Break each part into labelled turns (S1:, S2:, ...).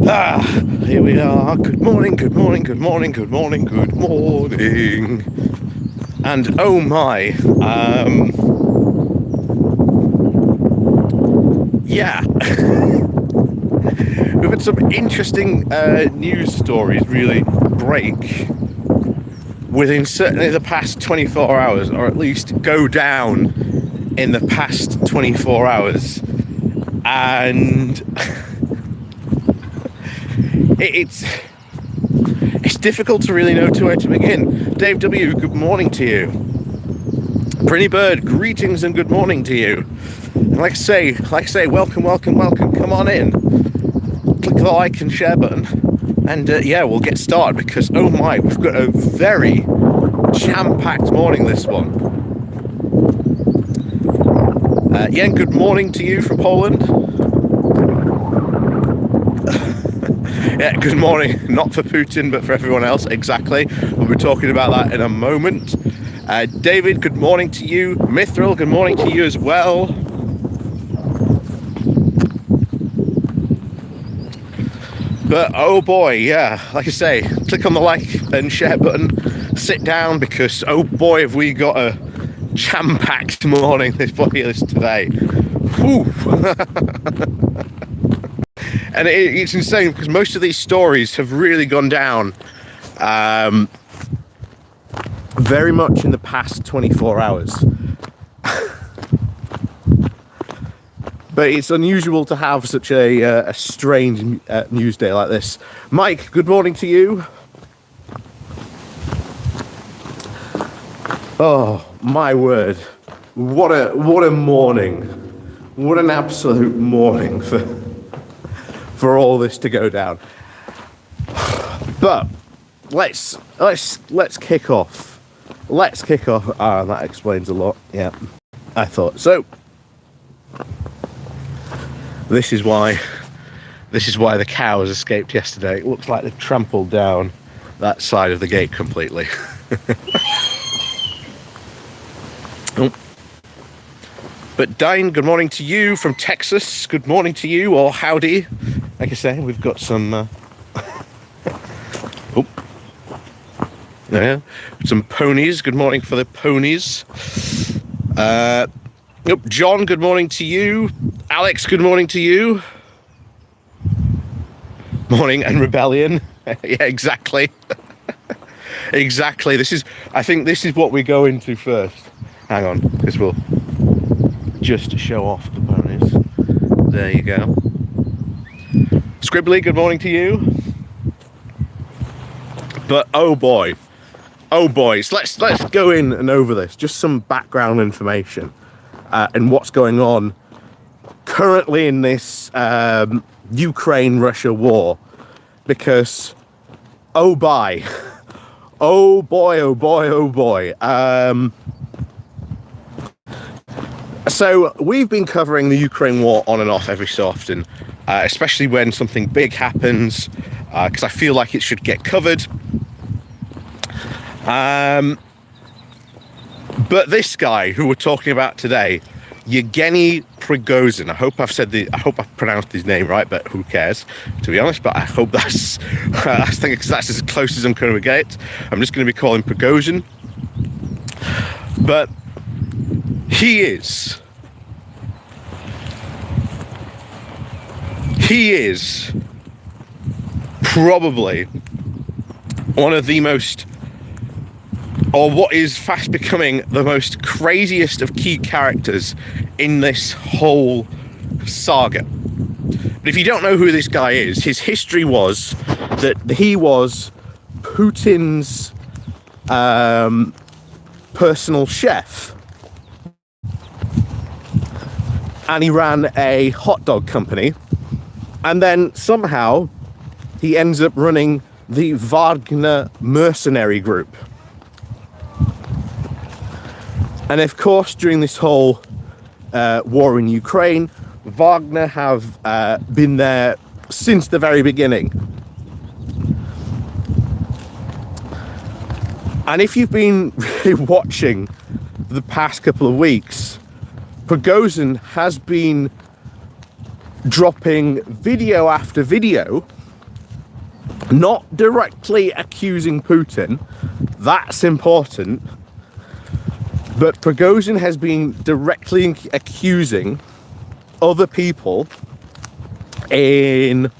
S1: Ah, here we are. Good morning, good morning, good morning, good morning, good morning. And oh my, yeah, we've had some interesting news stories really break within certainly the past 24 hours, or at least go down in the past 24 hours. And it's difficult to really know where to begin. Dave W, good morning to you. Pretty Bird, greetings and good morning to you. And like I say, welcome, welcome, welcome. Come on in. Click the like and share button. And yeah, we'll get started because, oh my, we've got a very jam-packed morning this one. Yen, good morning to you from Poland. Yeah, good morning. Not for Putin, but for everyone else. Exactly. We'll be talking about that in a moment. David, good morning to you. Mithril, good morning to you as well. But oh boy, yeah, like I say, click on the like and share button. Sit down because oh boy, have we got a jam-packed morning this playlist today. Whew. And it's insane because most of these stories have really gone down very much in the past 24 hours. But it's unusual to have such a strange news day like this. Mike, good morning to you. Oh, my word. What a morning. What an absolute morning for all this to go down. But let's kick off. Let's kick off. Ah, that explains a lot. Yeah, I thought so. This is why the cows escaped yesterday. It looks like they've trampled down that side of the gate completely. Oh. But Dine, good morning to you from Texas. Good morning to you, or howdy. Like I say, we've got some some ponies. Good morning for the ponies. John, good morning to you. Alex, good morning to you. Morning and rebellion. Yeah, exactly. Exactly. I think this is what we go into first. Hang on, this will just show off the ponies. There you go. Scribbly, good morning to you. But oh boy, so let's go in and over this. Just some background information and what's going on currently in this Ukraine-Russia war, because oh boy. So we've been covering the Ukraine war on and off every so often, especially when something big happens, because I feel like it should get covered. But this guy who we're talking about today, Yevgeny Prigozhin, I hope I've pronounced his name right, but who cares, to be honest. But I hope that's as close as I'm going to get. I'm just going to be calling Prigozhin. But he is probably one of the most, or what is fast becoming the most craziest of key characters in this whole saga. But if you don't know who this guy is, his history was that he was Putin's personal chef, and he ran a hot dog company, and then somehow he ends up running the Wagner mercenary group. And of course, during this whole war in Ukraine, Wagner have been there since the very beginning. And if you've been really watching the past couple of weeks, Prigozhin has been dropping video after video not directly accusing Putin. That's important. But Prigozhin has been directly accusing other people in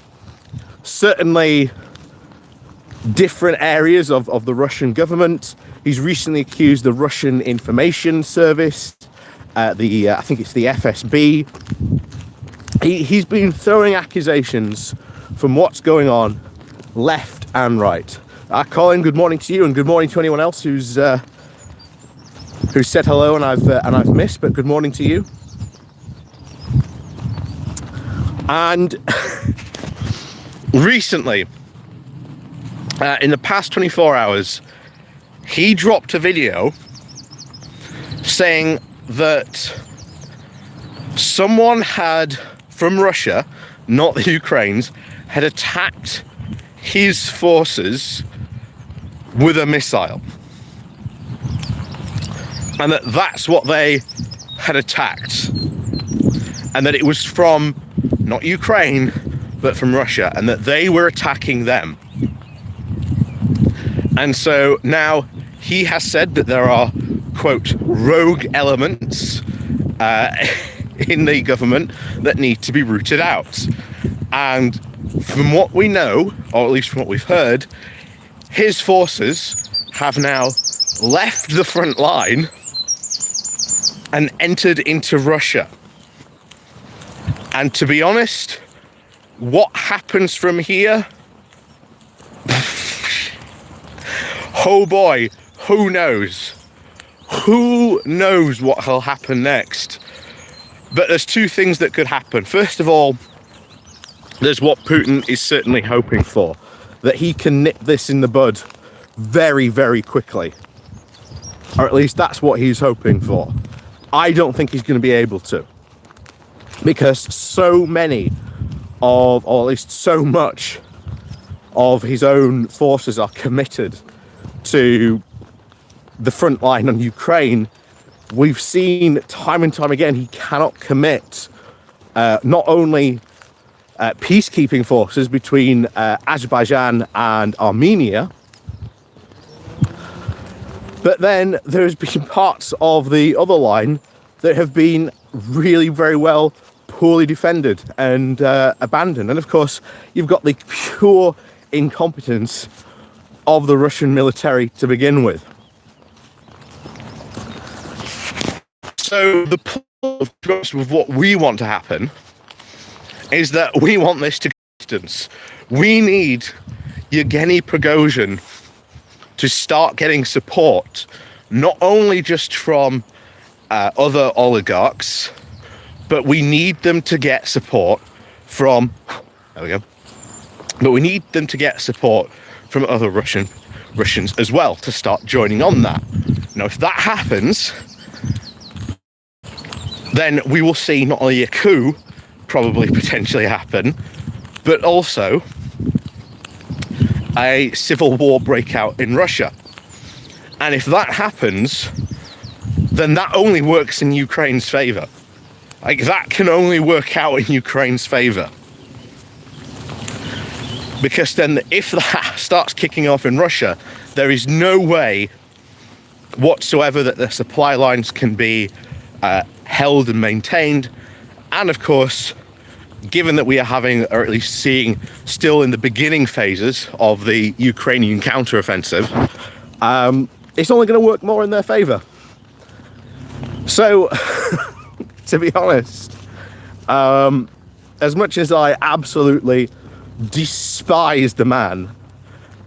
S1: certainly different areas of the Russian government. He's recently accused the Russian Information Service, I think it's the FSB. He's been throwing accusations from what's going on left and right. Colin, good morning to you, and good morning to anyone else who's said hello and I've missed, but good morning to you. And recently, in the past 24 hours, he dropped a video saying that someone from Russia, not the Ukrainians, had attacked his forces with a missile. And that's what they had attacked. And that it was from, not Ukraine, but from Russia, and that they were attacking them. And so now he has said that there are, quote, rogue elements in the government that need to be rooted out. And from what we know, or at least from what we've heard, his forces have now left the front line and entered into Russia. And to be honest, what happens from here? Oh boy, who knows? Who knows what will happen next? But there's two things that could happen. First of all, there's what Putin is certainly hoping for, that he can nip this in the bud very, very quickly. Or at least that's what he's hoping for. I don't think he's going to be able to. Because so many or at least so much of his own forces are committed to the front line on Ukraine. We've seen time and time again he cannot commit not only peacekeeping forces between Azerbaijan and Armenia, but then there's been parts of the other line that have been really very well poorly defended and abandoned. And of course, you've got the pure incompetence of the Russian military to begin with. So the point of what we want to happen is that we want this to distance. We need Yevgeny Prigozhin to start getting support, not only just from other oligarchs, but we need them to get support from, there we go, but we need them to get support from other Russians as well to start joining on that. Now, if that happens, then we will see not only a coup probably potentially happen, but also a civil war breakout in Russia. And if that happens, then that only works in Ukraine's favor. Like, that can only work out in Ukraine's favor. Because then if that starts kicking off in Russia, there is no way whatsoever that the supply lines can be held and maintained. And of course, given that we are having, or at least seeing, still in the beginning phases of the Ukrainian counteroffensive, it's only going to work more in their favor. So, to be honest, as much as I absolutely despise the man,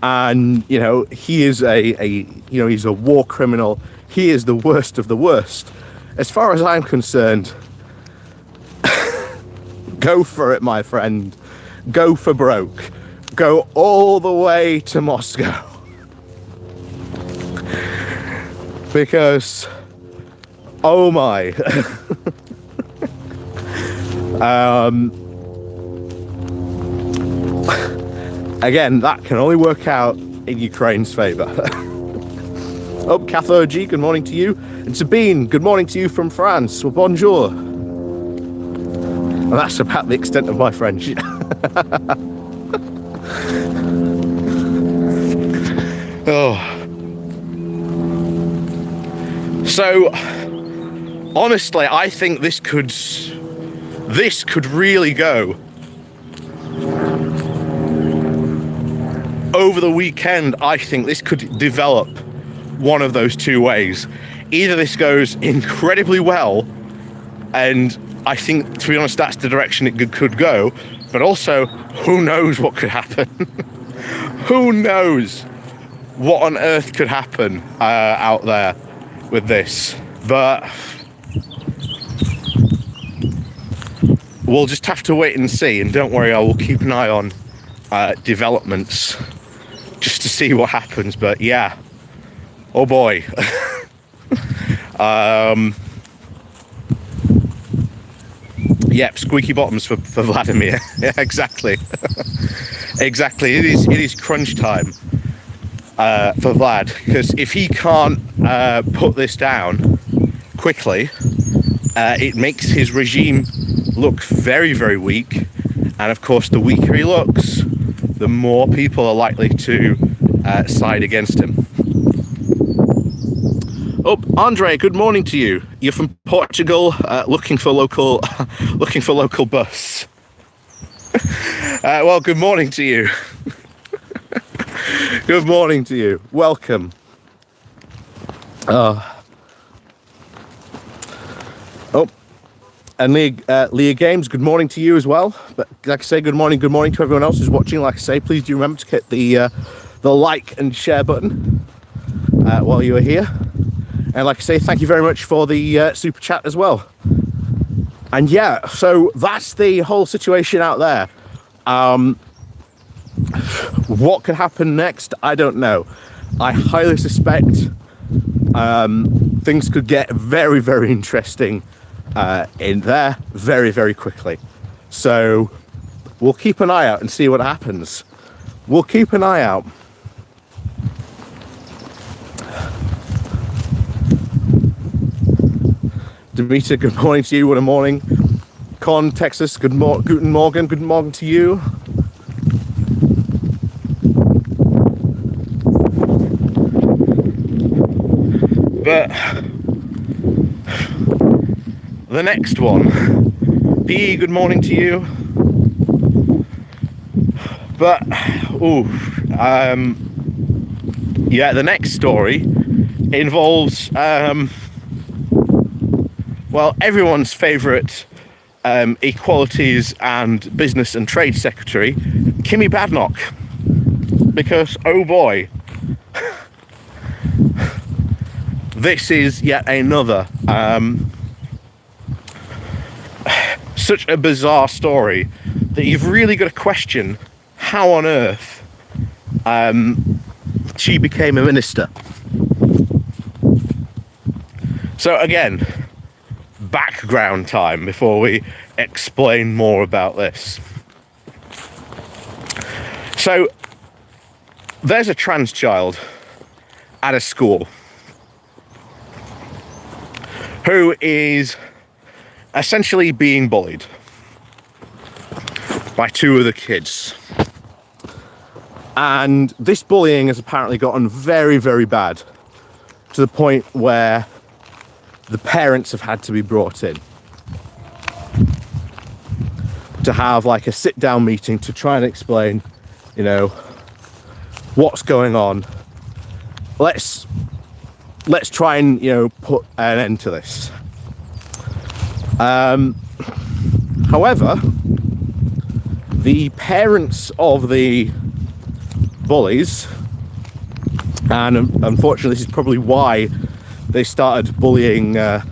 S1: and he is he's a war criminal, he is the worst of the worst, as far as I'm concerned, go for it, my friend. Go for broke. Go all the way to Moscow. Because, oh my. Again, that can only work out in Ukraine's favor. Oh, Cathode G, good morning to you. And Sabine, good morning to you from France. Well, bonjour. And that's about the extent of my French. Oh. So, honestly, I think this could really go. Over the weekend, I think this could develop one of those two ways. Either this goes incredibly well, and I think, to be honest, that's the direction it could go, but also, who knows what could happen? Who knows what on earth could happen out there with this? But we'll just have to wait and see, and don't worry, I will keep an eye on developments just to see what happens. But yeah, oh boy. Yep, squeaky bottoms for Vladimir. Yeah, exactly. Exactly. It is crunch time for Vlad, because if he can't put this down quickly, it makes his regime look very, very weak. And of course, the weaker he looks, the more people are likely to side against him. Oh, Andre, good morning to you. You're from Portugal, looking for local bus. Well, good morning to you. Good morning to you. Welcome. Oh, and Leah Games, good morning to you as well. But like I say, good morning to everyone else who's watching. Like I say, please do remember to hit the like and share button while you are here. And like I say, thank you very much for the super chat as well. And yeah, so that's the whole situation out there. What could happen next? I don't know. I highly suspect things could get very, very interesting in there very, very quickly. So we'll keep an eye out and see what happens. We'll keep an eye out. Demeter, good morning to you. What a morning. Con, Texas, guten Morgen. Good morning to you. But the next one, PE, good morning to you. But yeah, the next story involves well, everyone's favourite equalities and business and trade secretary, Kemi Badenoch, because oh boy, this is yet another such a bizarre story that you've really got to question how on earth she became a minister. So again, background time before we explain more about this. So there's a trans child at a school who is essentially being bullied by two other kids. And this bullying has apparently gotten very, very bad, to the point where the parents have had to be brought in to have like a sit-down meeting to try and explain, you know, what's going on. Let's try and, you know, put an end to this. However, the parents of the bullies, and unfortunately this is probably why they started bullying the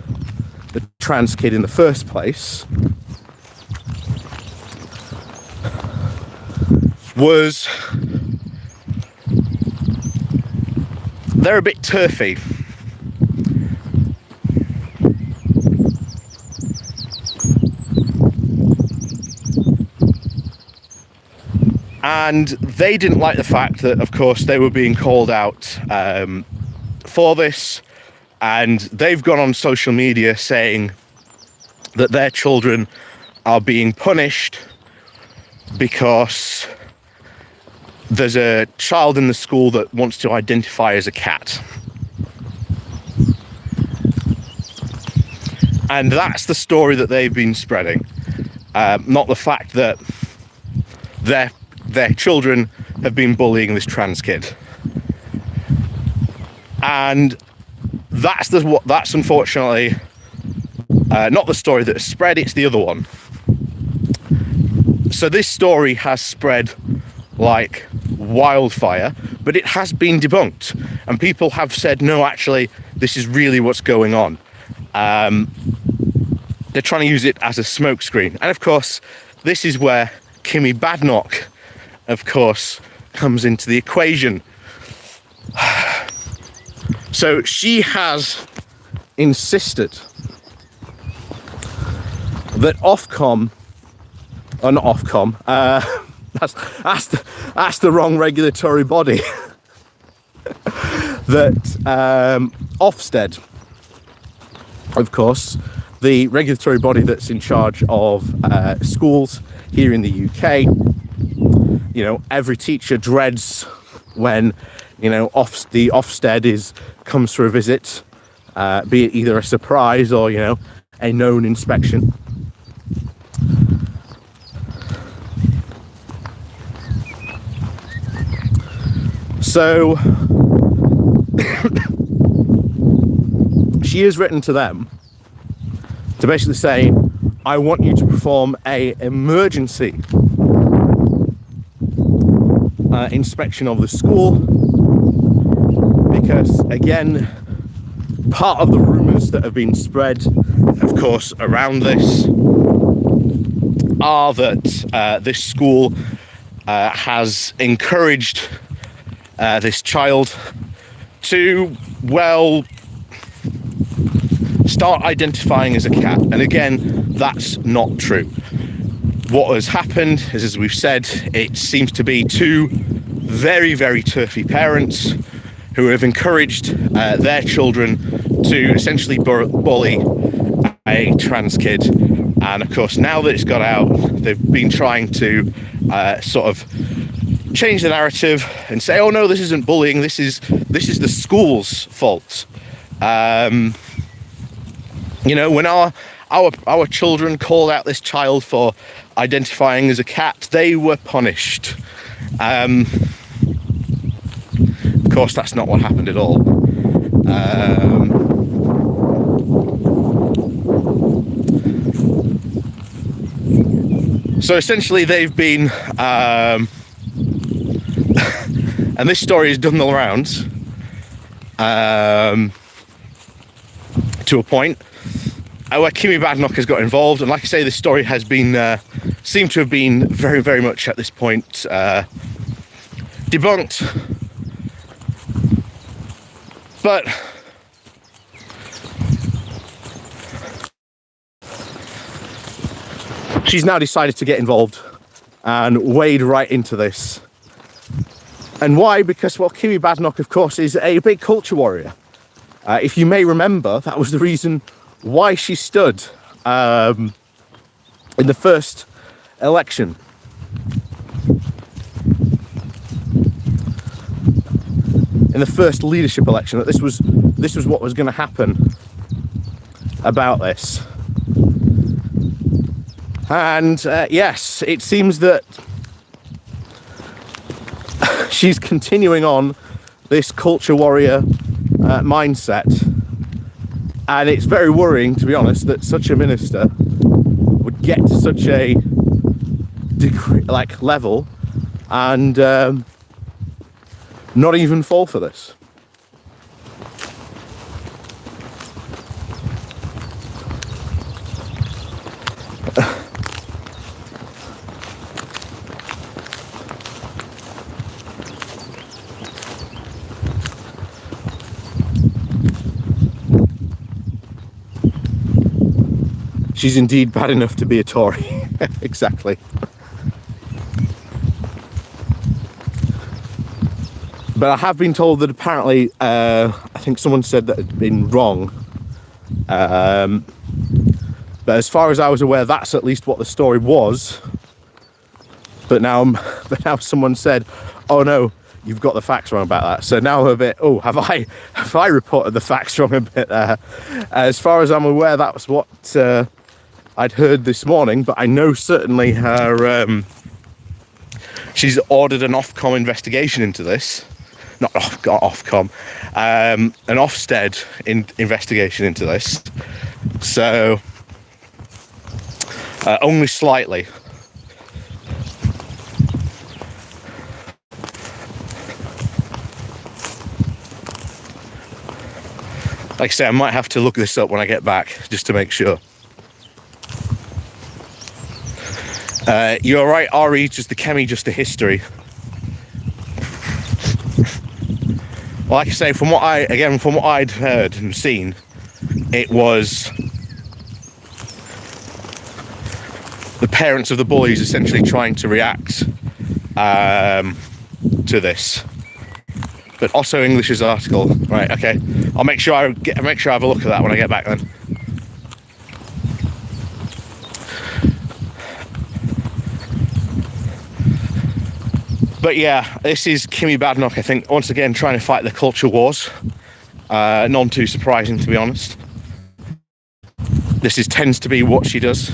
S1: trans kid in the first place, was they're a bit turfy. And they didn't like the fact that, of course, they were being called out for this. And they've gone on social media saying that their children are being punished because there's a child in the school that wants to identify as a cat. And that's the story that they've been spreading. Not the fact that their children have been bullying this trans kid. And that's unfortunately not the story that has spread, it's the other one. So this story has spread like wildfire, but it has been debunked, and people have said, no, actually, this is really what's going on. They're trying to use it as a smokescreen. And of course, this is where Kemi Badenoch, of course, comes into the equation. So she has insisted that Ofcom, or not Ofcom, that's the wrong regulatory body, that Ofsted, of course, the regulatory body that's in charge of schools here in the UK. You know, every teacher dreads when, you know, the Ofsted comes for a visit, be it either a surprise or, you know, a known inspection. So she has written to them to basically say, I want you to perform a emergency inspection of the school, because again, part of the rumours that have been spread, of course, around this are that this school has encouraged this child to, well, start identifying as a cat. And again, that's not true. What has happened is, as we've said, it seems to be two very, very turfy parents who have encouraged their children to essentially bully a trans kid. And of course, now that it's got out, they've been trying to sort of change the narrative and say, oh no, this isn't bullying, this is the school's fault. You know, when our children called out this child for identifying as a cat, they were punished. Of course, that's not what happened at all. So essentially they've been, and this story has done the rounds to a point where Kemi Badenoch has got involved, and like I say, this story has been seemed to have been very, very much at this point debunked. But she's now decided to get involved and wade right into this. And why? Because, well, Kemi Badenoch, of course, is a big culture warrior. If you may remember, that was the reason why she stood in the first election. In the first leadership election, that this was what was going to happen about this. And yes, it seems that she's continuing on this culture warrior mindset, and it's very worrying, to be honest, that such a minister would get to such a degree, like, level, and not even fall for this. She's indeed bad enough to be a Tory. Exactly. But I have been told that apparently, I think someone said that it had been wrong. But as far as I was aware, that's at least what the story was. But now someone said, oh no, you've got the facts wrong about that. So now I'm a bit, oh, have I reported the facts wrong a bit there? As far as I'm aware, that was what I'd heard this morning, but I know certainly her, she's ordered an Ofcom investigation into this. Not Ofcom, an Ofsted investigation into this. So, only slightly. Like I say, I might have to look this up when I get back, just to make sure. You're right, RE, just the Kemi, just the history. Well, like I say, from what I'd heard and seen, it was the parents of the boys essentially trying to react to this. But Otto English's article, right? Okay, I'll make sure I have a look at that when I get back then. But yeah, this is Kemi Badenoch, I think, once again trying to fight the culture wars. None too surprising, to be honest. This tends to be what she does.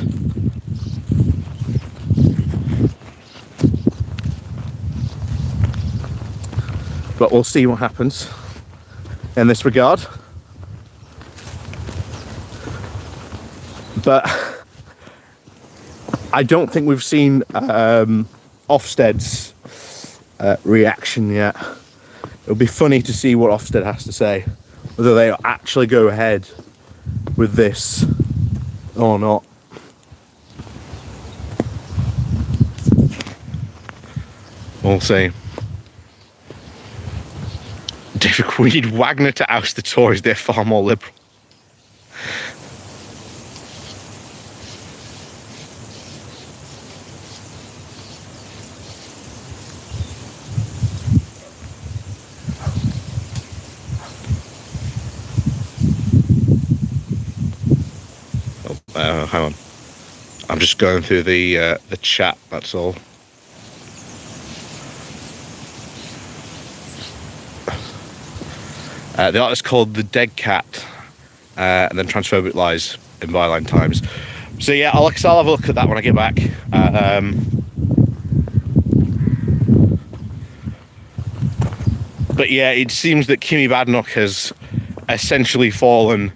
S1: But we'll see what happens in this regard. But I don't think we've seen Ofsted's reaction yet. It'll be funny to see what Ofsted has to say, whether they actually go ahead with this or not. We'll see. David, we need Wagner to oust the Tories. They're far more liberal. Hang on. I'm just going through the chat, that's all. The article is called The Dead Cat, and then Transphobic Lies in Byline Times. So yeah, I'll have a look at that when I get back. But yeah, it seems that Kemi Badenoch has essentially fallen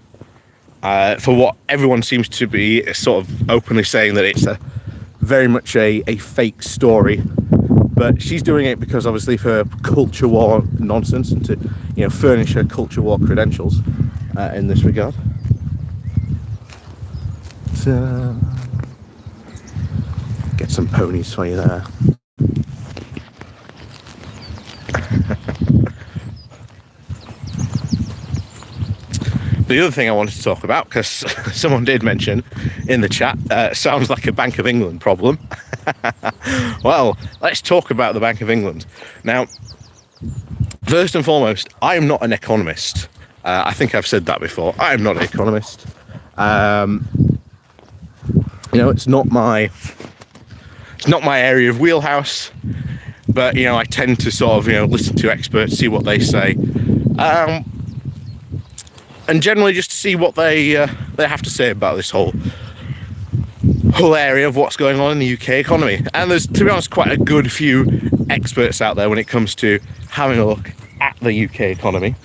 S1: for what everyone seems to be sort of openly saying, that it's very much a fake story. But she's doing it because obviously of her culture war nonsense, and to, you know, furnish her culture war credentials in this regard. So, get some ponies for you there. The other thing I wanted to talk about, because someone did mention in the chat, sounds like a Bank of England problem. Well, let's talk about the Bank of England. Now, first and foremost, I am not an economist. I think I've said that before. I am not an economist. You know, it's not my area of wheelhouse. But, you know, I tend to sort of, you know, listen to experts, see what they say. And generally just to see what they have to say about this whole area of what's going on in the UK economy. And there's, to be honest, quite a good few experts out there when it comes to having a look at the UK economy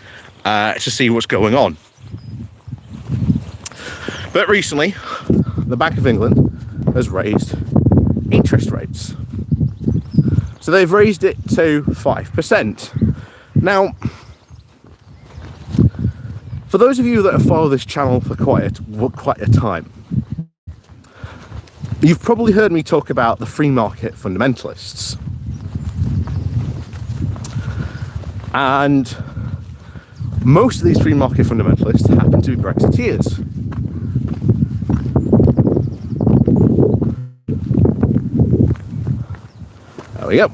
S1: to see what's going on. But recently, the Bank of England has raised interest rates. So they've raised it to 5%. Now, for those of you that have followed this channel for quite a time, you've probably heard me talk about the free market fundamentalists. And most of these free market fundamentalists happen to be Brexiteers. There we go.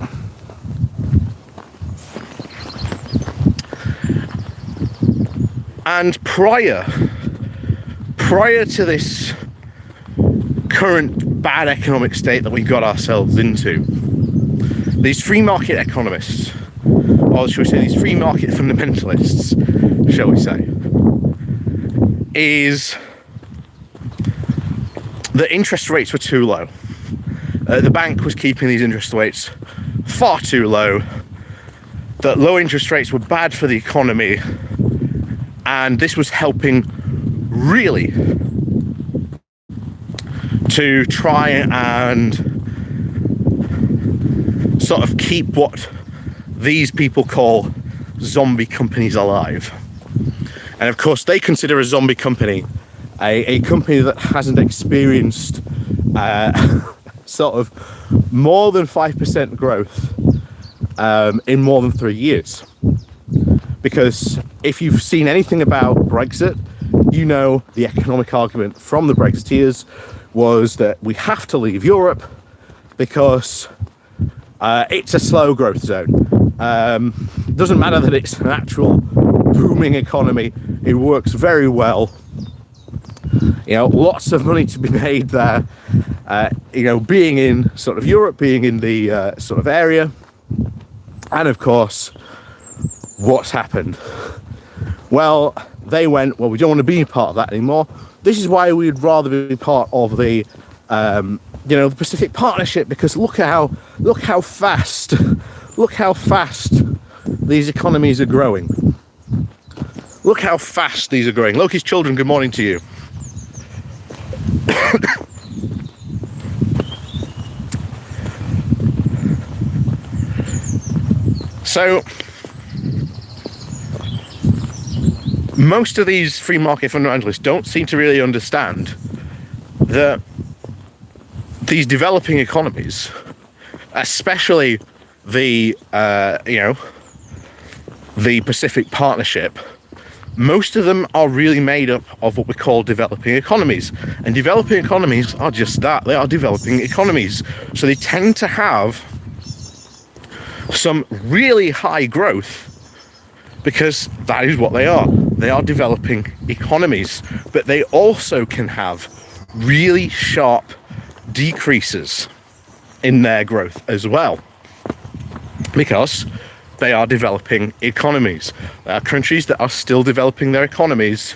S1: And prior to this current bad economic state that we got ourselves into, these free market economists, or shall we say these free market fundamentalists, shall we say, is that interest rates were too low. The bank was keeping these interest rates far too low, that low interest rates were bad for the economy, and this was helping really to try and sort of keep what these people call zombie companies alive. And of course they consider a zombie company a company that hasn't experienced sort of more than 5% growth in more than 3 years. Because if you've seen anything about Brexit, you know the economic argument from the Brexiteers was that we have to leave Europe because it's a slow growth zone. Doesn't matter that it's an actual booming economy, it works very well. You know, lots of money to be made there. You know, being in sort of Europe, being in the sort of area. And of course, what's happened? Well, they went, well, we don't want to be part of that anymore. This is why we'd rather be part of the, you know, the Pacific Partnership, because look how fast these economies are growing. Look how fast these are growing. Loki's children, good morning to you. So, most of these free market fundamentalists don't seem to really understand that these developing economies, especially the you know, the Pacific Partnership, most of them are really made up of what we call developing economies. And developing economies are just that, they are developing economies. So they tend to have some really high growth because that is what they are. They are developing economies, but they also can have really sharp decreases in their growth as well, because they are developing economies. There are countries that are still developing their economies,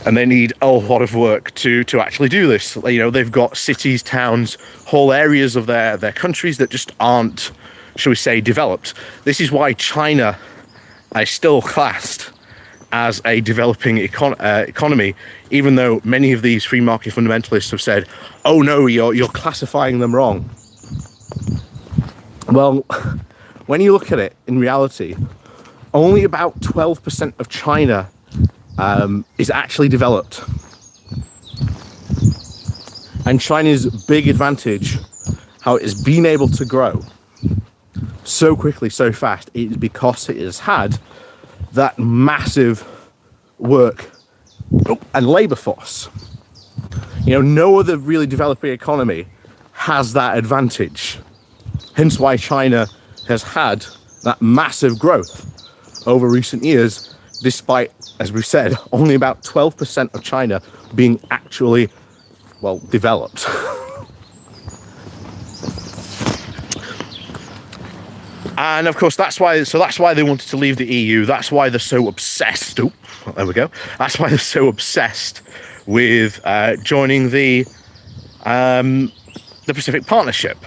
S1: and they need a lot of work to actually do this. You know, they've got cities, towns, whole areas of their countries that just aren't, shall we say, developed. This is why China is still classed as a developing economy, even though many of these free market fundamentalists have said, oh no, you're classifying them wrong. Well, when you look at it, in reality, only about 12% of China is actually developed. And China's big advantage, how it has been able to grow so quickly, so fast, is because it has had that massive work and labour force. You know, no other really developing economy has that advantage. Hence why China has had that massive growth over recent years, despite, as we've said, only about 12% of China being actually, well, developed. And of course, that's why they wanted to leave the EU. That's why they're so obsessed. Oh, there we go. That's why they're so obsessed with joining the Pacific Partnership.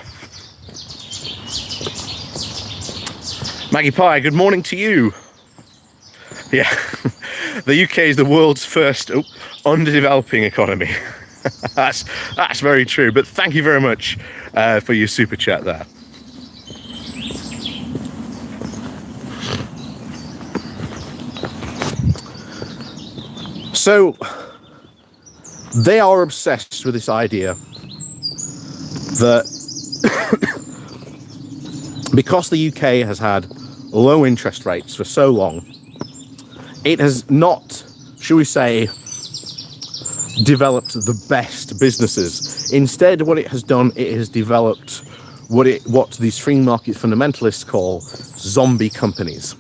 S1: Maggie Pye, good morning to you. Yeah, the UK is the world's first underdeveloping economy. That's very true. But thank you very much for your super chat there. So they are obsessed with this idea that because the UK has had low interest rates for so long, it has not, shall we say, developed the best businesses. Instead, what it has done, it has developed what these free market fundamentalists call zombie companies.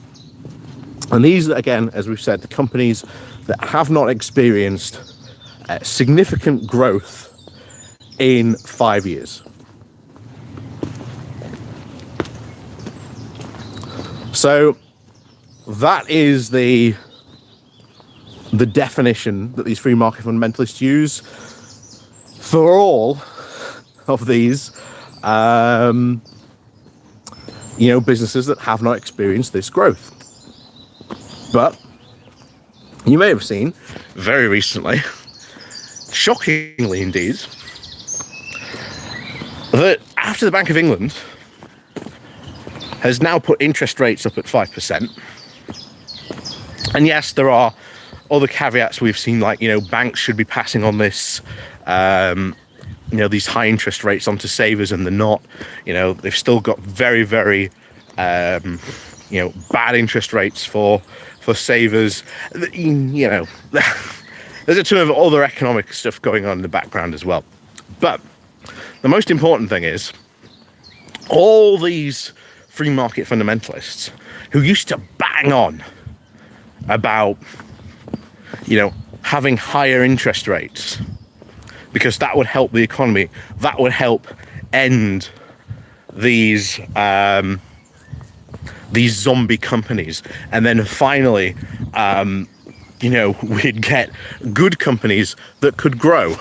S1: And these, again, as we've said, the companies that have not experienced significant growth in 5 years. So that is the definition that these free market fundamentalists use for all of these businesses that have not experienced this growth. But you may have seen very recently, shockingly indeed, that after the Bank of England has now put interest rates up at 5%, and yes, there are other caveats we've seen, like, banks should be passing on this, these high interest rates onto savers, and they're not. They've still got very, very, bad interest rates for savers. There's a ton of other economic stuff going on in the background as well. But the most important thing is all these free market fundamentalists who used to bang on about, having higher interest rates because that would help the economy, that would help end these zombie companies, and then finally, we'd get good companies that could grow.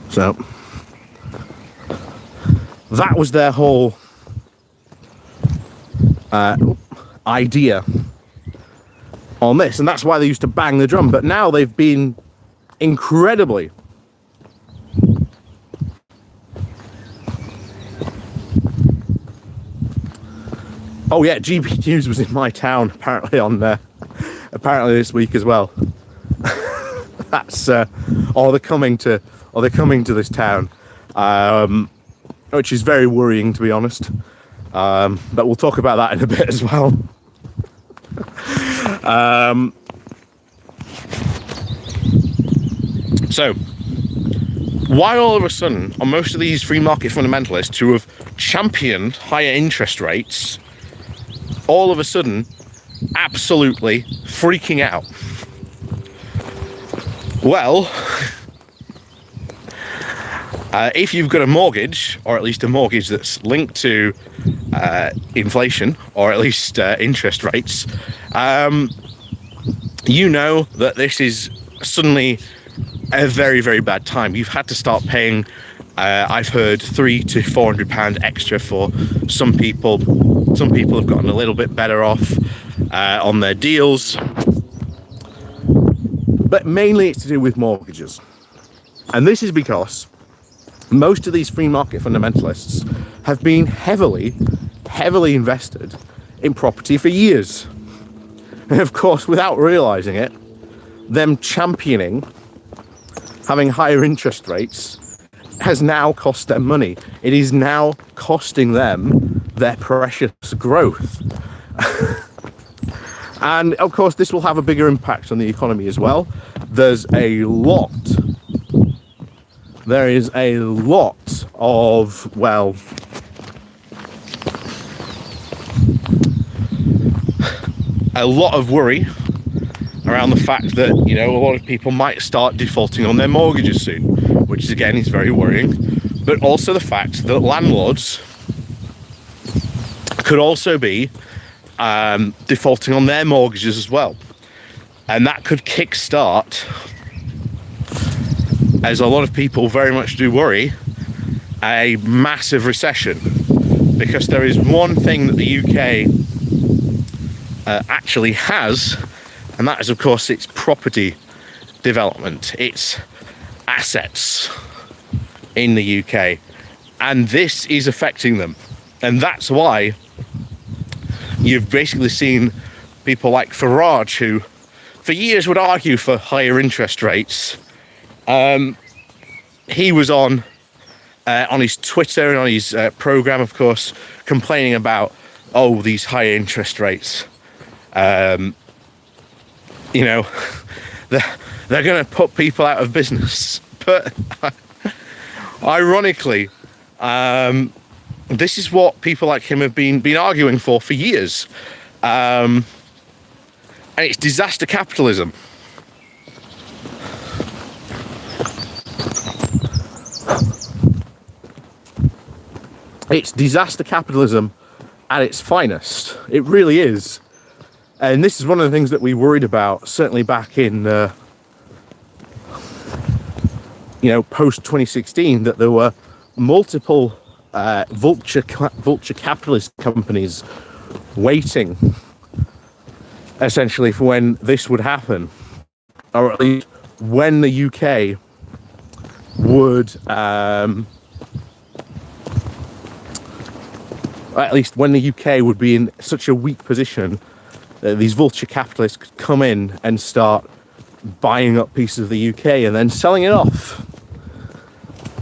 S1: So that was their whole idea on this, and that's why they used to bang the drum. But now they've been incredibly GP News was in my town apparently this week as well. That's they're coming to this town, which is very worrying, to be honest. But we'll talk about that in a bit as well. So why all of a sudden are most of these free market fundamentalists who have championed higher interest rates all of a sudden absolutely freaking out? Well, if you've got a mortgage, or at least a mortgage that's linked to inflation, or at least interest rates, you know that this is suddenly a very, very bad time. You've had to start paying, I've heard, £300 to £400 extra for some people. Some people have gotten a little bit better off on their deals. But mainly it's to do with mortgages. And this is because most of these free market fundamentalists have been heavily invested in property for years. And of course, without realizing it, them championing having higher interest rates has now cost them money. It is now costing them their precious growth. And of course, this will have a bigger impact on the economy as well. There is a lot of, a lot of worry around the fact that, a lot of people might start defaulting on their mortgages soon, which again is very worrying. But also the fact that landlords could also be defaulting on their mortgages as well. And that could kickstart, as a lot of people very much do worry, a massive recession. Because there is one thing that the UK actually has, and that is, of course, its property development, its assets in the UK. And this is affecting them. And that's why you've basically seen people like Farage, who for years would argue for higher interest rates. He was on his Twitter and on his program, of course, complaining about, these higher interest rates. They're going to put people out of business. But ironically, this is what people like him have been arguing for years. And it's disaster capitalism. It's disaster capitalism at its finest. It really is. And this is one of the things that we worried about, certainly back in, post 2016, that there were multiple vulture capitalist companies waiting, essentially, for when this would happen, or at least when the UK would, at least when the UK would be in such a weak position that these vulture capitalists could come in and start buying up pieces of the UK and then selling it off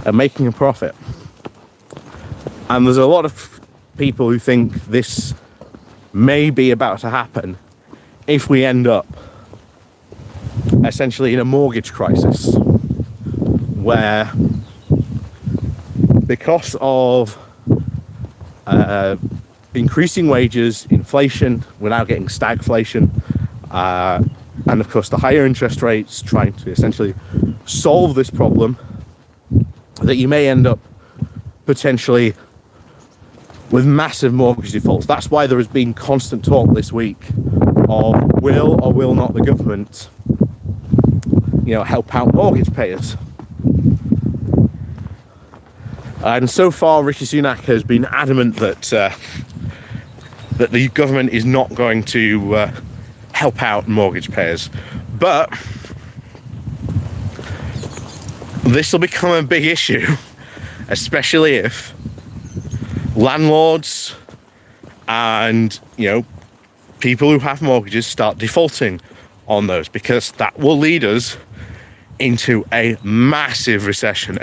S1: and making a profit. And there's a lot of people who think this may be about to happen if we end up essentially in a mortgage crisis, where because of increasing wages, inflation, we're now getting stagflation, and of course the higher interest rates, trying to essentially solve this problem, that you may end up potentially with massive mortgage defaults. That's why there has been constant talk this week of will or will not the government, help out mortgage payers. And so far, Rishi Sunak has been adamant that the government is not going to help out mortgage payers. But this will become a big issue, especially if landlords and people who have mortgages start defaulting on those, because that will lead us into a massive recession.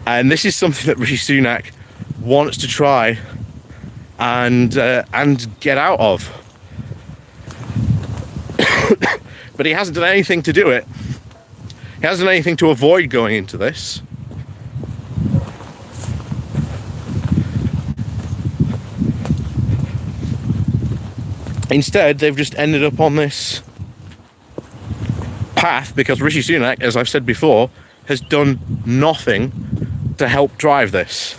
S1: And this is something that Rishi Sunak wants to try and get out of. But he hasn't done anything to do it. He hasn't done anything to avoid going into this. Instead, they've just ended up on this path because Rishi Sunak, as I've said before, has done nothing to help drive this,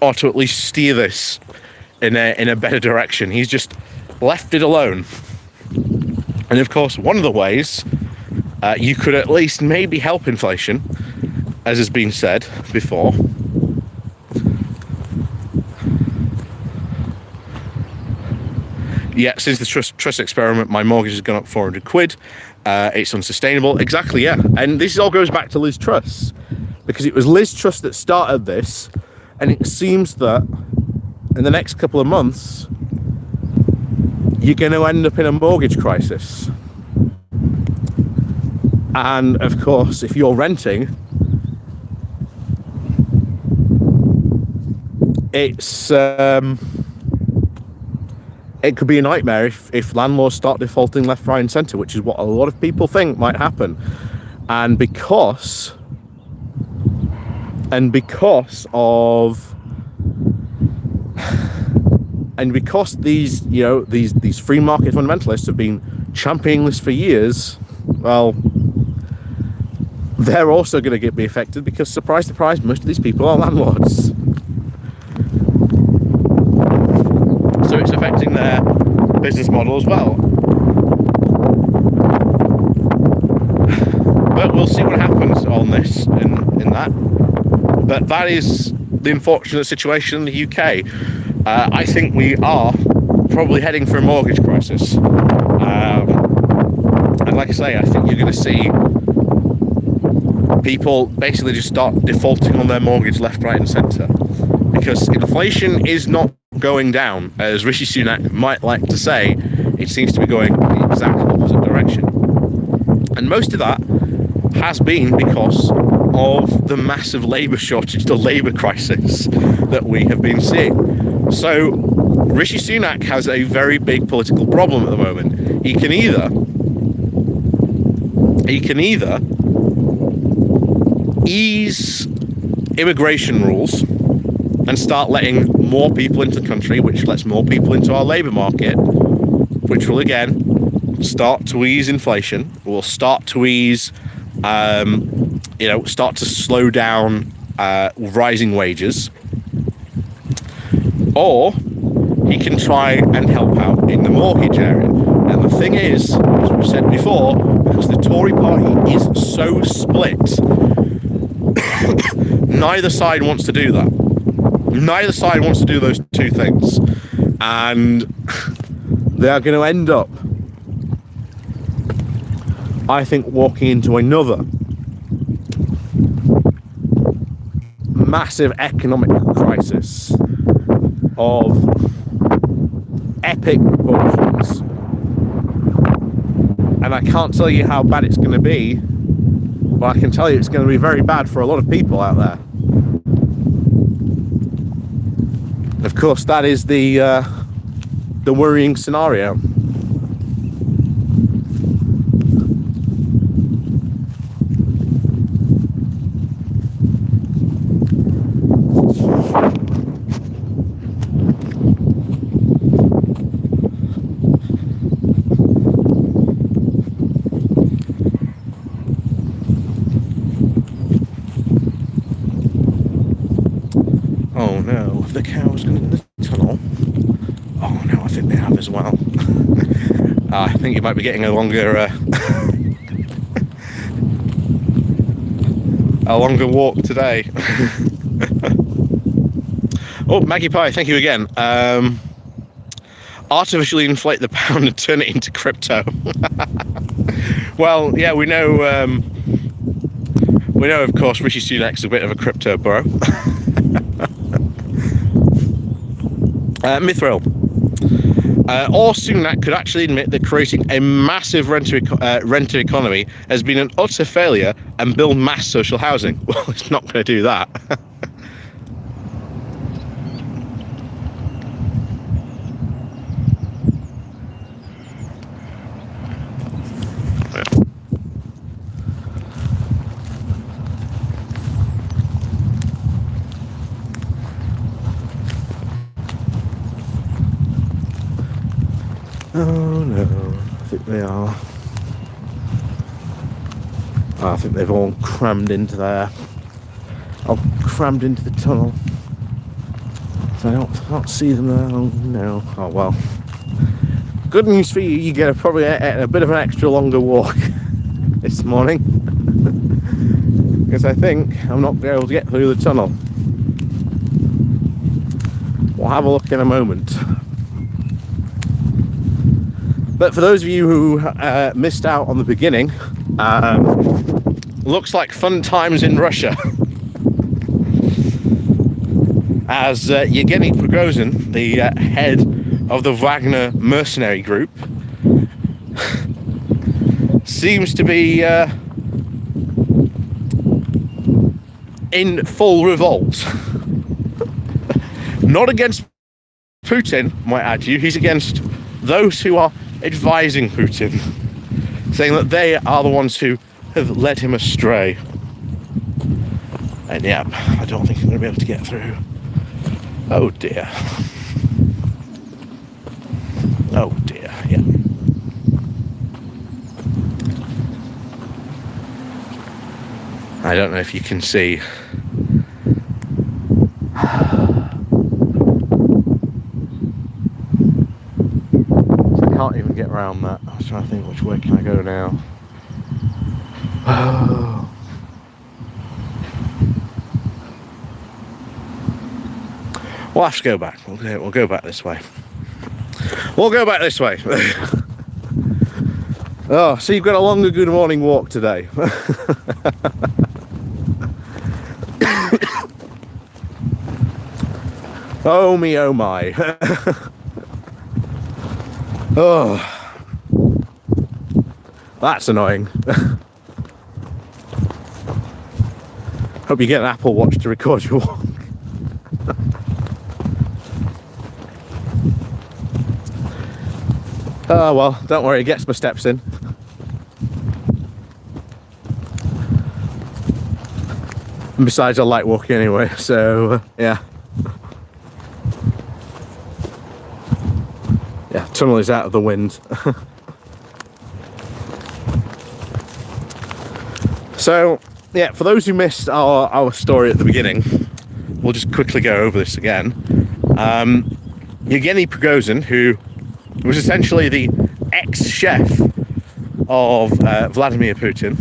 S1: or to at least steer this in a better direction. He's just left it alone. And of course, one of the ways you could at least maybe help inflation, as has been said before, yeah, since the trust experiment, my mortgage has gone up 400 quid. It's unsustainable. Exactly, yeah. And this all goes back to Liz Truss, because it was Liz Truss that started this, and it seems that in the next couple of months, you're going to end up in a mortgage crisis. And of course, if you're renting, it could be a nightmare if landlords start defaulting left, right and centre, which is what a lot of people think might happen. And because these free market fundamentalists have been championing this for years, well, they're also going to be affected, because surprise, surprise, most of these people are landlords. So it's affecting their business model as well. But we'll see what happens on this in that. But that is the unfortunate situation in the UK. I think we are probably heading for a mortgage crisis. And like I say, I think you're going to see people basically just start defaulting on their mortgage left, right and centre. Because inflation is not going down, as Rishi Sunak might like to say. It seems to be going the exact opposite direction. And most of that has been because of the massive labour shortage, the labour crisis that we have been seeing. So Rishi Sunak has a very big political problem at the moment. He can either ease immigration rules and start letting more people into the country, which lets more people into our labour market, which will again start to ease inflation, will start to ease, start to slow down rising wages, or he can try and help out in the mortgage area. And the thing is, as we've said before, because the Tory party is so split, neither side wants to do that. Neither side wants to do those two things. And they are going to end up, I think, walking into another massive economic crisis of epic proportions. And I can't tell you how bad it's going to be, but I can tell you it's going to be very bad for a lot of people out there. Of course, that is the worrying scenario. Oh no, the cow's gone in the tunnel. Oh no, I think they have as well. I think you might be getting a longer walk today. Oh, Maggie Pie, thank you again. Artificially inflate the pound and turn it into crypto. Well, yeah, we know, of course, Rishi Sunak's a bit of a crypto bro. Mithril. Or Sunak could actually admit that creating a massive renter economy has been an utter failure and build mass social housing. Well, it's not going to do that. Oh no, I think they are. I think they've all crammed into there. All crammed into the tunnel. So I can't see them there. Oh no. Oh well. Good news for you, you get probably a bit of an extra longer walk this morning. Because I think I'm not going to be able to get through the tunnel. We'll have a look in a moment. But for those of you who missed out on the beginning, looks like fun times in Russia. As Yevgeny Prigozhin, the head of the Wagner mercenary group, seems to be in full revolt. Not against Putin, might add you, he's against those who are advising Putin, saying that they are the ones who have led him astray. And yeah, I don't think I'm going to be able to get through. Oh dear. Oh dear, yeah. I don't know if you can see. Can't even get around that. I was trying to think, which way can I go now? Oh. We'll have to go back. We'll go back this way. We'll go back this way. Oh, so you've got a longer good morning walk today. Oh me, oh my. Oh, that's annoying. Hope you get an Apple Watch to record your walk. Oh well, don't worry, it gets my steps in. And besides, I like walking anyway, so yeah. Yeah, tunnel is out of the wind. So, yeah, for those who missed our story at the beginning, we'll just quickly go over this again. Yevgeny Prigozhin, who was essentially the ex-chef of Vladimir Putin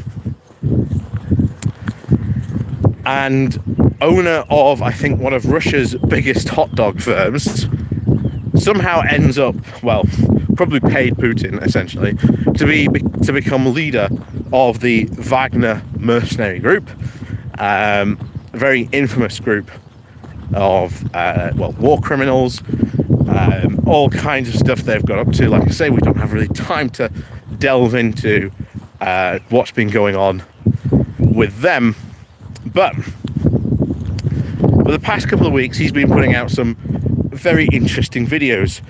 S1: and owner of, I think, one of Russia's biggest hot dog firms, somehow ends up, well, probably paid Putin essentially to become leader of the Wagner mercenary group, a very infamous group of war criminals, all kinds of stuff they've got up to. Like I say, we don't have really time to delve into what's been going on with them, but for the past couple of weeks he's been putting out some very interesting videos,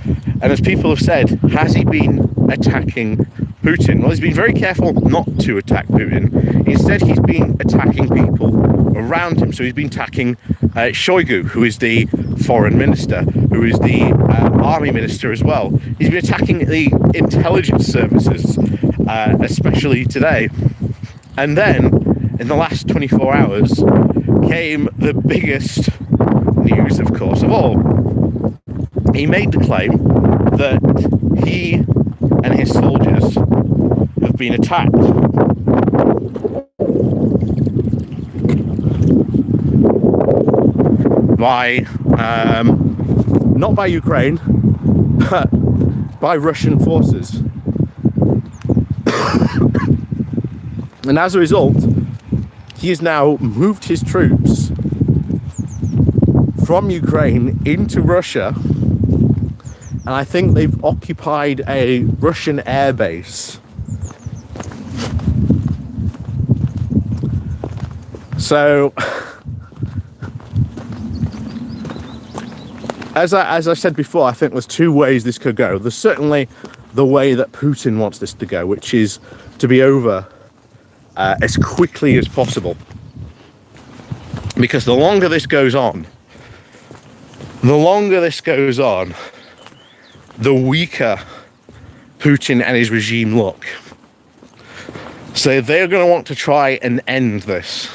S1: and as people have said, has he been attacking Putin? Well, he's been very careful not to attack Putin. Instead, he's been attacking people around him. So he's been attacking Shoigu, who is the foreign minister, who is the army minister as well. He's been attacking the intelligence services, especially today. And then, in the last 24 hours, came the biggest news, of course, of all. He made the claim that he and his soldiers have been attacked by, not by Ukraine, but by Russian forces. And as a result, he has now moved his troops from Ukraine into Russia, and I think they've occupied a Russian airbase. So, as I said before, I think there's two ways this could go. There's certainly the way that Putin wants this to go, which is to be over as quickly as possible. Because the longer this goes on, the weaker Putin and his regime look. So they're going to want to try and end this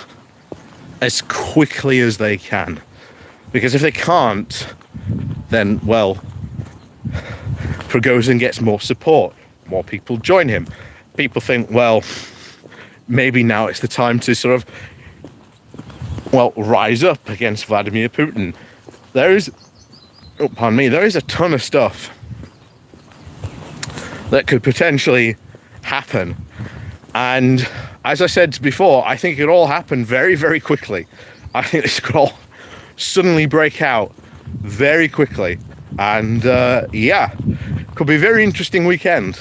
S1: as quickly as they can. Because if they can't, then, well, Prigozhin gets more support. More people join him. People think, well, maybe now it's the time to sort of, well, rise up against Vladimir Putin. There is a ton of stuff that could potentially happen. And as I said before, I think it all happened very, very quickly. I think this could all suddenly break out very quickly. And yeah, could be a very interesting weekend.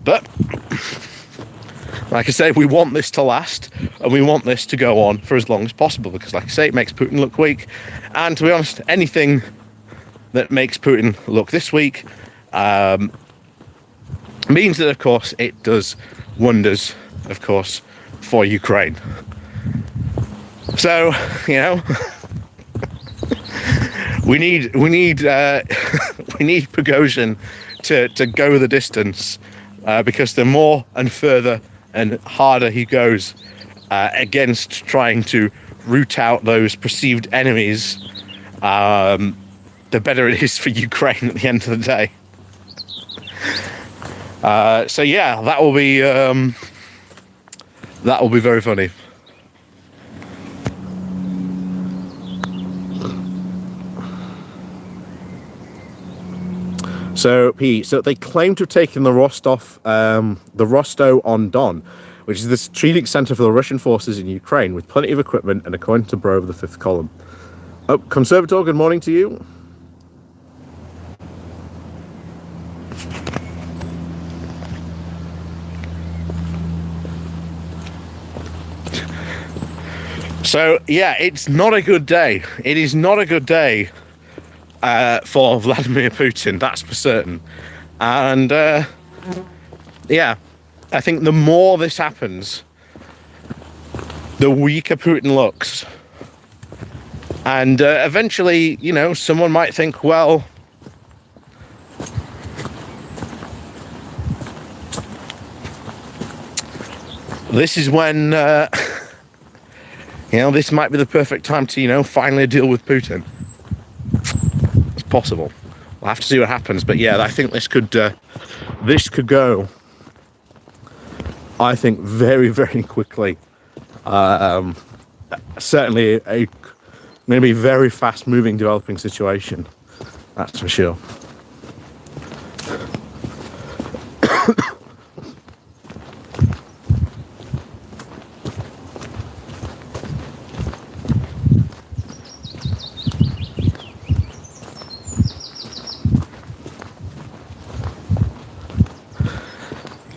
S1: But like I say, we want this to last, and we want this to go on for as long as possible, because like I say, it makes Putin look weak. And to be honest, anything that makes Putin look this weak means that, of course, it does wonders, of course, for Ukraine. So, you know, we need Prigozhin to go the distance, because the more and further and harder he goes against trying to root out those perceived enemies, the better it is for Ukraine at the end of the day. So yeah, that will be very funny. So they claim to have taken the Rostov-on-Don, which is the strategic center for the Russian forces in Ukraine, with plenty of equipment, and according to Bro of the Fifth Column. Oh, Conservator, good morning to you. So yeah, it's not a good day. It is not a good day for Vladimir Putin, that's for certain. And yeah, I think the more this happens, the weaker Putin looks. And eventually, you know, someone might think, well, this is when This might be the perfect time to, finally deal with Putin. It's possible. We'll have to see what happens. But yeah, I think this could go, I think, very, very quickly. Certainly a maybe very fast-moving, developing situation. That's for sure.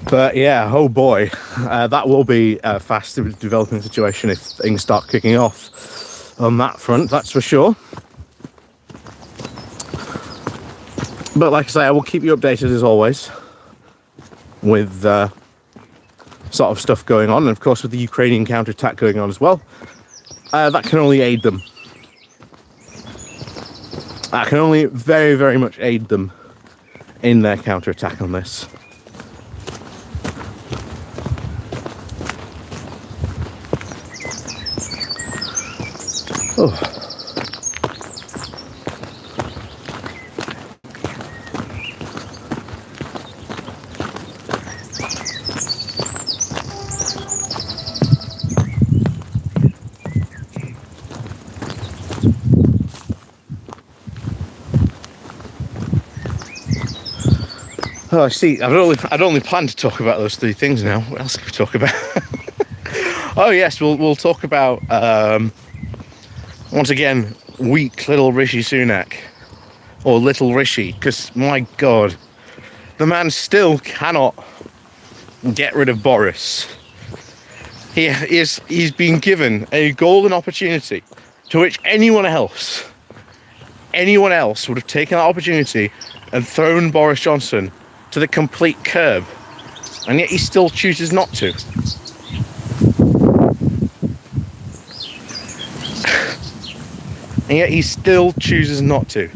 S1: But yeah, oh boy, that will be a fast developing situation if things start kicking off on that front, that's for sure. But like I say, I will keep you updated as always with sort of stuff going on, and of course with the Ukrainian counterattack going on as well. That can only aid them. That can only very, very much aid them in their counterattack on this. Oh. Oh, I see. I'd only planned to talk about those three things now. What else can we talk about? Oh yes, we'll talk about once again, weak little Rishi Sunak, or little Rishi, because my God, the man still cannot get rid of Boris. He's been given a golden opportunity to which anyone else would have taken that opportunity and thrown Boris Johnson to the complete curb, and yet he still chooses not to. And yet he still chooses not to.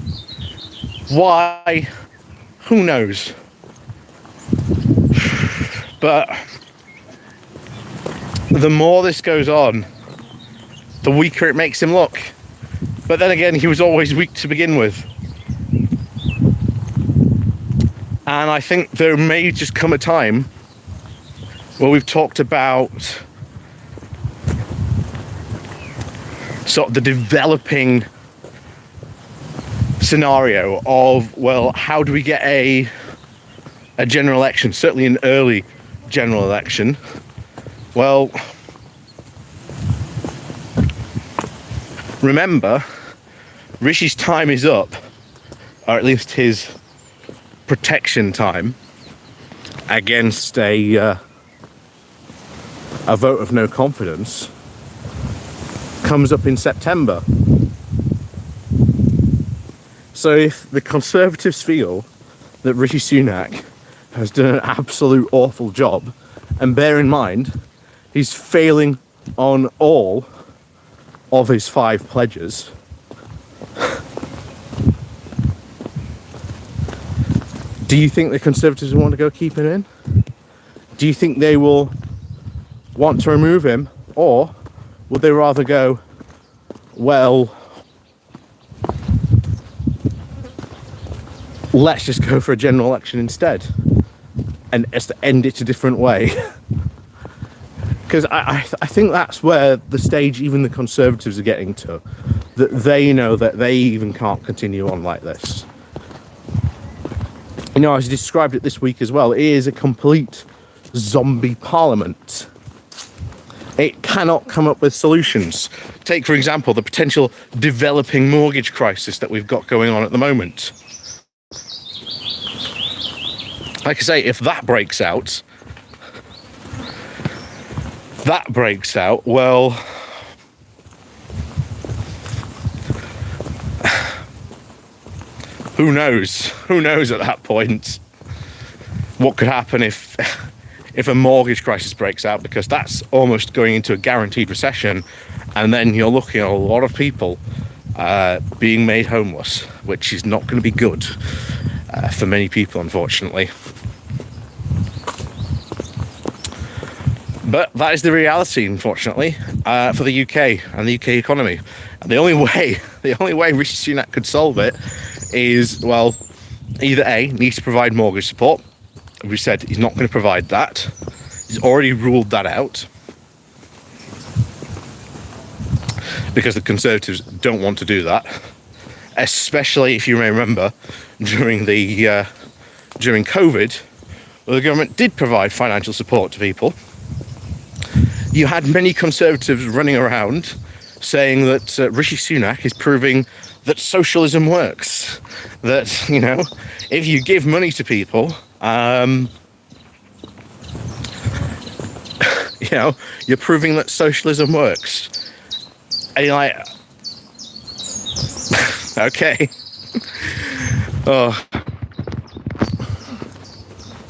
S1: Why? Who knows? But the more this goes on, the weaker it makes him look. But then again, he was always weak to begin with. And I think there may just come a time where we've talked about sort of the developing scenario of, well, how do we get a general election, certainly an early general election? Well, remember, Rishi's time is up, or at least his protection time against a vote of no confidence comes up in September. So if the Conservatives feel that Rishi Sunak has done an absolute awful job, and bear in mind he's failing on all of his 5 pledges, do you think the Conservatives will want to go keep him in? Do you think they will want to remove him, or would they rather go, well, let's just go for a general election instead and just end it a different way? Because I think that's where the stage even the Conservatives are getting to, that they know that they even can't continue on like this. As I described it this week as well, it is a complete zombie parliament. It cannot come up with solutions. Take, for example, the potential developing mortgage crisis that we've got going on at the moment. Like I say, if that breaks out, well, who knows? Who knows at that point what could happen if a mortgage crisis breaks out, because that's almost going into a guaranteed recession, and then you're looking at a lot of people being made homeless, which is not going to be good for many people, unfortunately. But that is the reality, unfortunately, for the UK and the UK economy. And the only way Rishi Sunak could solve it is, well, either A, needs to provide mortgage support. We said he's not going to provide that. He's already ruled that out because the Conservatives don't want to do that, especially if you may remember during COVID, well, the government did provide financial support to people. You had many Conservatives running around saying that Rishi Sunak is proving that socialism works. That, you know, if you give money to people, you know, you're proving that socialism works. And you're like, okay. Oh.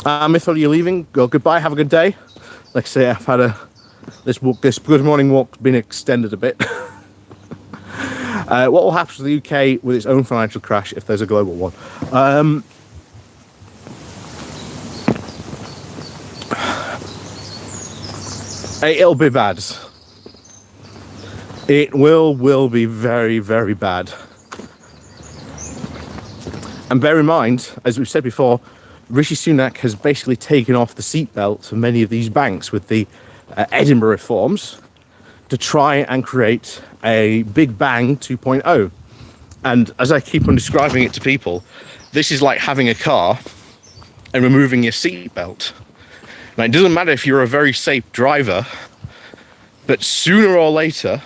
S1: Mithil, you're leaving? Go, goodbye, have a good day. Like I say, I've had this good morning walk's been extended a bit. What will happen to the UK with its own financial crash if there's a global one? It'll be bad. It will be very, very bad. And bear in mind, as we've said before, Rishi Sunak has basically taken off the seatbelt of many of these banks with the Edinburgh reforms to try and create a Big Bang 2.0. And as I keep on describing it to people, this is like having a car and removing your seatbelt. Now, it doesn't matter if you're a very safe driver, but sooner or later,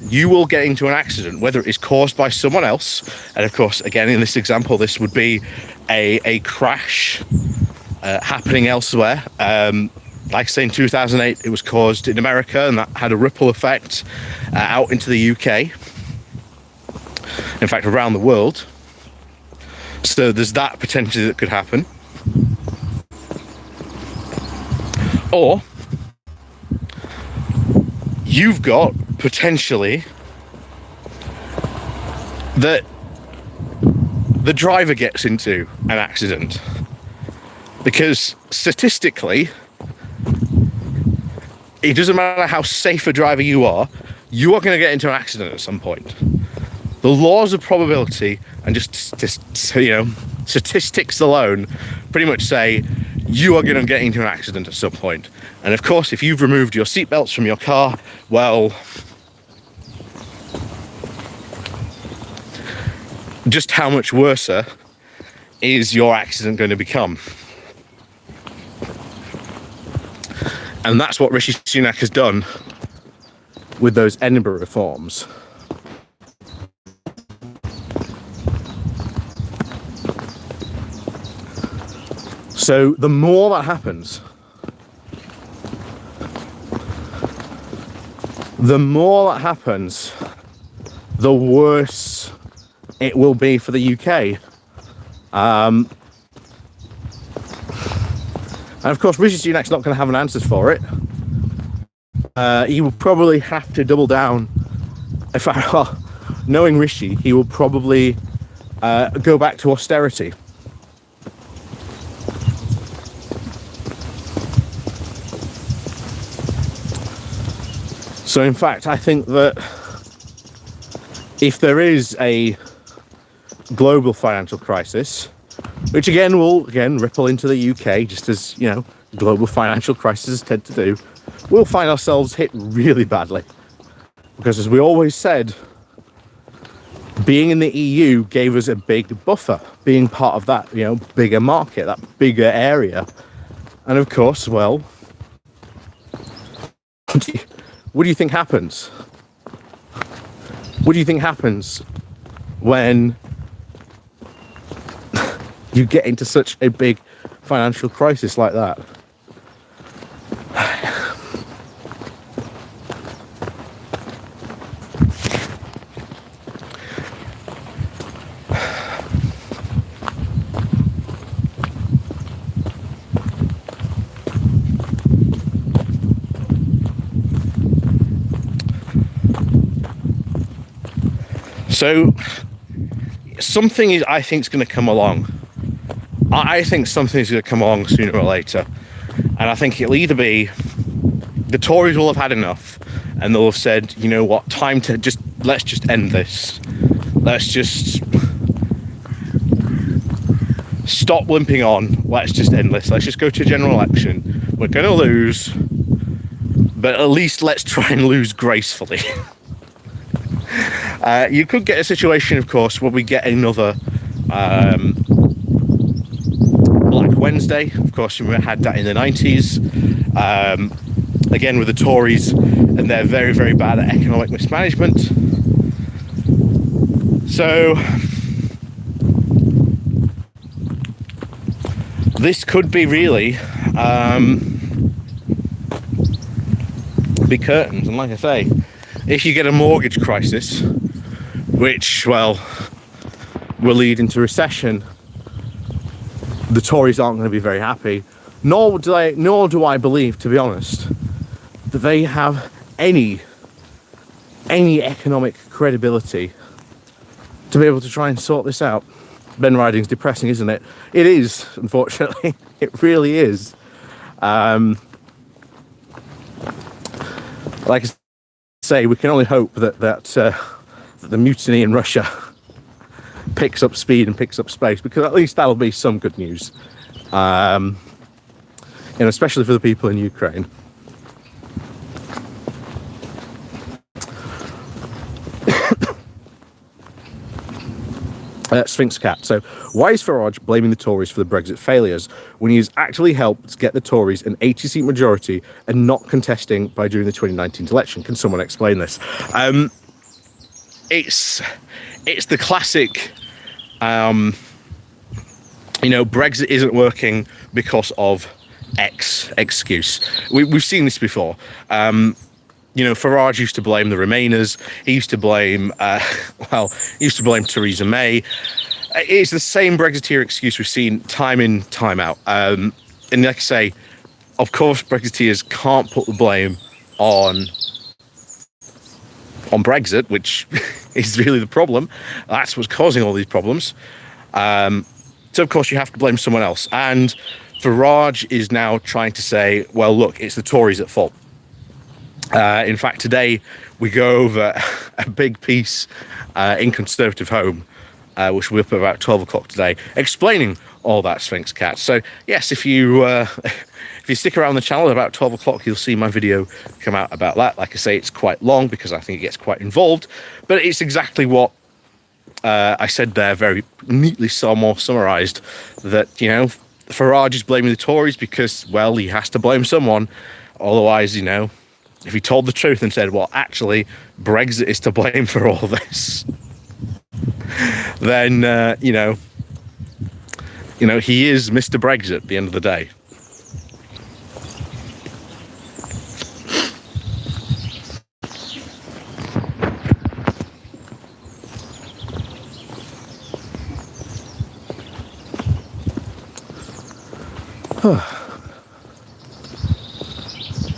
S1: you will get into an accident, whether it is caused by someone else. And of course, again, in this example, this would be a crash happening elsewhere. Like I say, in 2008, it was caused in America, and that had a ripple effect out into the UK. In fact, around the world. So there's that potentially that could happen. Or you've got potentially that the driver gets into an accident, because statistically it doesn't matter how safe a driver you are going to get into an accident at some point. The laws of probability and just you know, statistics alone pretty much say you are going to get into an accident at some point. And of course, if you've removed your seatbelts from your car, well, just how much worse is your accident going to become? And that's what Rishi Sunak has done with those Edinburgh reforms. So the more that happens, the worse it will be for the UK. And of course, Rishi Sunak's not going to have an answer for it. He will probably have to double down. Knowing Rishi, he will probably go back to austerity. So in fact, I think that if there is a global financial crisis, which again will ripple into the UK, just as, you know, global financial crises tend to do, we'll find ourselves hit really badly. Because as we always said, being in the EU gave us a big buffer, being part of that, you know, bigger market, that bigger area. And of course, well, what do you think happens? What do you think happens when you get into such a big financial crisis like that? So something I think is going to come along I think something's going to come along sooner or later, and I think it'll either be the Tories will have had enough, and they'll have said, you know what, time to let's just end this. Let's just stop limping on. Let's just end this. Let's just go to a general election. We're going to lose, but at least let's try and lose gracefully. You could get a situation, of course, where we get another Black Wednesday. Of course, we had that in the 90s. Again, with the Tories and their very, very bad economic mismanagement. So this could be really big curtains. And like I say, if you get a mortgage crisis, which, well, will lead into recession, the Tories aren't going to be very happy. Nor do I believe, to be honest, that they have any economic credibility to be able to try and sort this out. Ben Riding's depressing, isn't it? It is, unfortunately. It really is. Like I say, we can only hope that the mutiny in Russia picks up speed and picks up space, because at least that'll be some good news. Especially for the people in Ukraine. Sphinx Cat. So, why is Farage blaming the Tories for the Brexit failures when he has actually helped get the Tories an 80-seat majority and not contesting during the 2019 election? Can someone explain this? It's the classic, Brexit isn't working because of X excuse. We've seen this before. Farage used to blame the Remainers. He used to blame, Theresa May. It's the same Brexiteer excuse we've seen time in, time out. And like I say, of course, Brexiteers can't put the blame on Brexit, which is really the problem. That's what's causing all these problems. So, of course, you have to blame someone else. And Farage is now trying to say, well, look, it's the Tories at fault. In fact, today we go over a big piece in Conservative Home, which will be up at about 12 o'clock today, explaining all that, Sphinx Cat. So, yes, if you stick around the channel at about 12 o'clock, you'll see my video come out about that. Like I say, it's quite long because I think it gets quite involved, but it's exactly what I said there, very neatly summarised, that, Farage is blaming the Tories because, well, he has to blame someone. Otherwise, if he told the truth and said, well, actually, Brexit is to blame for all this, then, he is Mr. Brexit at the end of the day.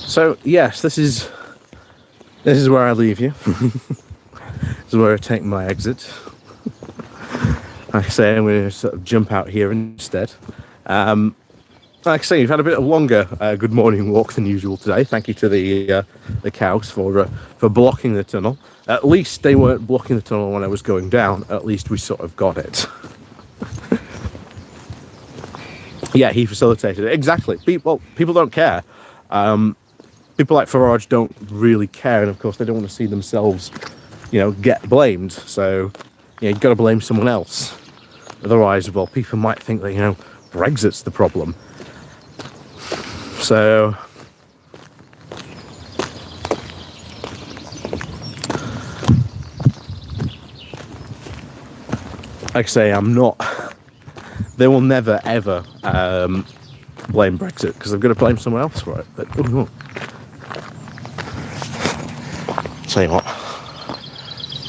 S1: So yes, this is where I leave you. This is where I take my exit. Like I say, I'm going to sort of jump out here instead. Like I say, you've had a bit of longer good morning walk than usual today. Thank you to the cows for blocking the tunnel. At least they weren't blocking the tunnel when I was going down. At least we sort of got it. Yeah, he facilitated it. Exactly. People don't care. People like Farage don't really care, and of course they don't want to see themselves, get blamed. So, you've got to blame someone else. Otherwise, well, people might think that, Brexit's the problem. So, like I say, they will never, ever blame Brexit, because they've got to blame someone else for it. But, tell you what,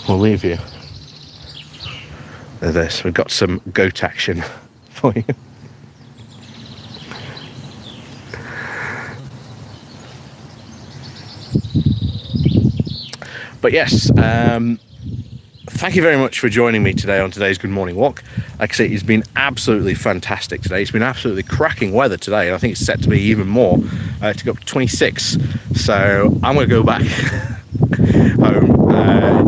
S1: we'll leave you with this. We've got some goat action for you. But yes, thank you very much for joining me today on today's Good Morning Walk. Like I say, it's been absolutely fantastic today. It's been absolutely cracking weather today, and I think it's set to be even more, to go up to 26. So I'm going to go back home,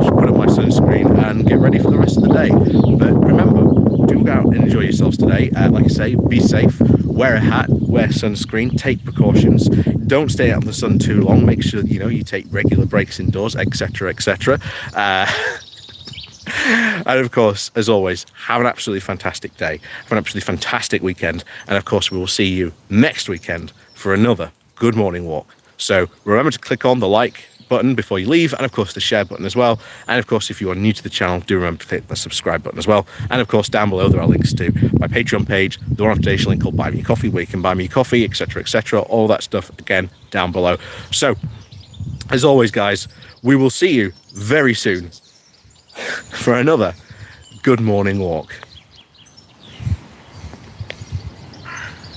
S1: just put up my sunscreen and get ready for the rest of the day. But remember, do go out and enjoy yourselves today. Like I say, be safe, wear a hat, wear sunscreen, take precautions, don't stay out in the sun too long, make sure you take regular breaks indoors, etc, etc. And of course, as always, have an absolutely fantastic day, have an absolutely fantastic weekend, and of course we will see you next weekend for another Good Morning Walk. So remember to click on the like button before you leave, and of course the share button as well. And of course, if you are new to the channel, do remember to click the subscribe button as well. And of course, down below there are links to my Patreon page, the one today's link called Buy Me Coffee, where you can buy me coffee, etc, etc, all that stuff again down below. So as always, guys, we will see you very soon for another Good Morning Walk.